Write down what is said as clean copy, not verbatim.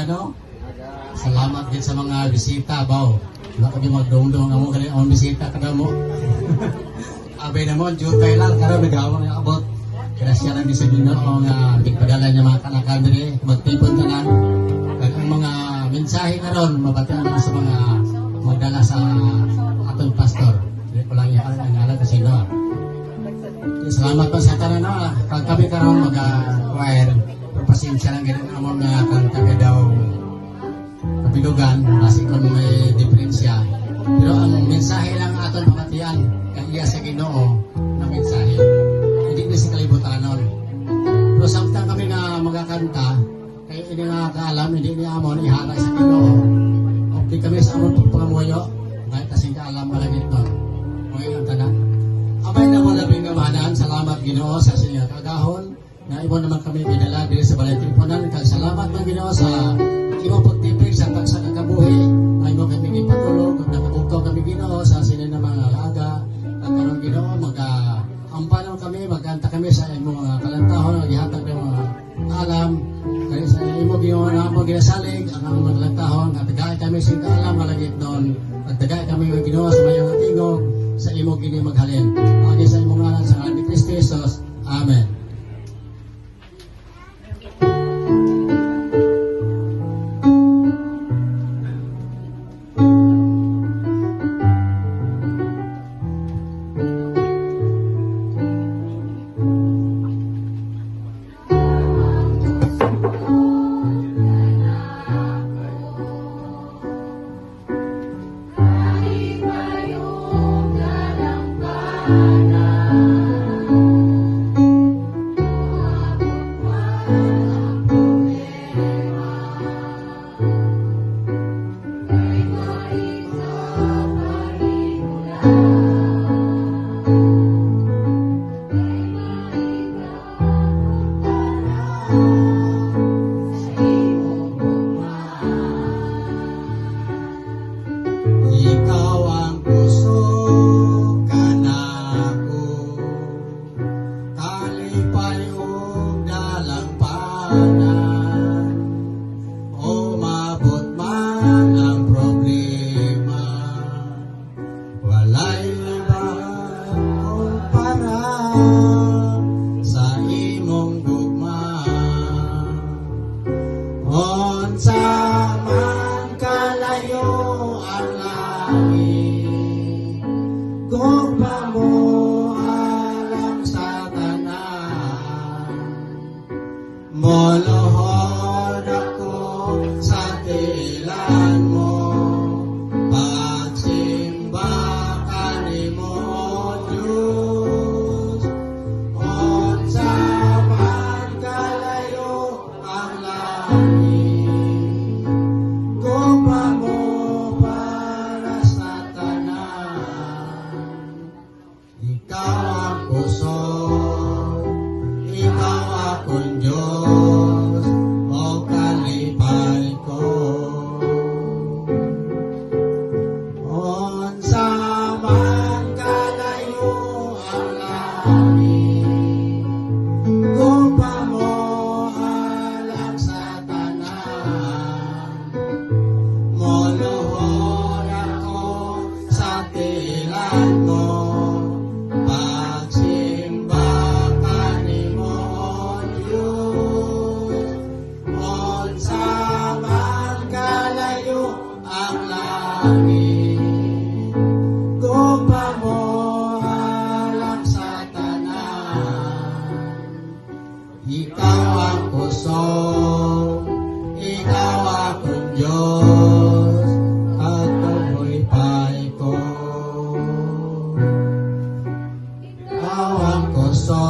Ano? Salamat din sa mga bisita, baw. Wala kami magdungdong na mo, ang bisita kada mo. Abay na mo, jutay lang, kada nagawa na abot. Kaya siya lang di sa Ginoo nga tigpadala niya mga kanakan din, magtipon ka lang. Kaya ang mga mensahe na ron, mabatian mo sa mga magdala sa atong pastor. Hindi ko lang ihaan ang ngalan kasi no. Salamat pa sa tanan na, pag kami karon mag-choir, pasensya lang ganun amon na kanta ka daw kapilugan kasi kung may diferensya, pero ang mensahe lang aton pamatian kang iya sa Ginoo na mensahe hindi na si kalibutanon. Pero samtang kami nga magkakanta kaya hindi nakakaalam, hindi niya amon ihalay sa Ginoo o di kami sa amon pagpangamuyo kahit kasing kaalam malagit nun ngayon ang tanan abay na mo labing gamanan. Salamat Ginoo sa siya kagahon na imo naman kami ginala diri sa balay tipunan. Kag salamat ng Ginoo sa imo pagtipig sa tagsa kakabuhi. Ay mo kami gipatulog kag nakabukaw kami Ginoo sa sinin na mga alaga. Kag karon Ginoo ampanon kami magkanta kami sa imo mga kalantahon gihatag ng mga alam kay sa imo Ginoo na mo ginasalig ang mga kalantahon at tagay kami sa alam malagit noon. At tagay kami ng Ginoo sa mayong tingog sa imo gini maghalin. Agi sa imo ngalan sa ngalan ni Kristo Jesus. Amen. Molohod ako sa tilan mo, pagsimba ka nimo Diyos. Unsa man kalayo ang langit, gugma mo para sa tanan. Ikaw ang puso, ikaw akong Diyos, o kalipay ko. Unsa man kalayo ang langit, gugma mo alam sa tanan. Molohod ako sa tilan mo, pagsimba ka nimo Diyos. Unsa man kalayo ang langit, gugma mo alam sa tanan. Ikaw ang puso, ikaw akong Diyos, at kalipay ko. Ikaw ang puso,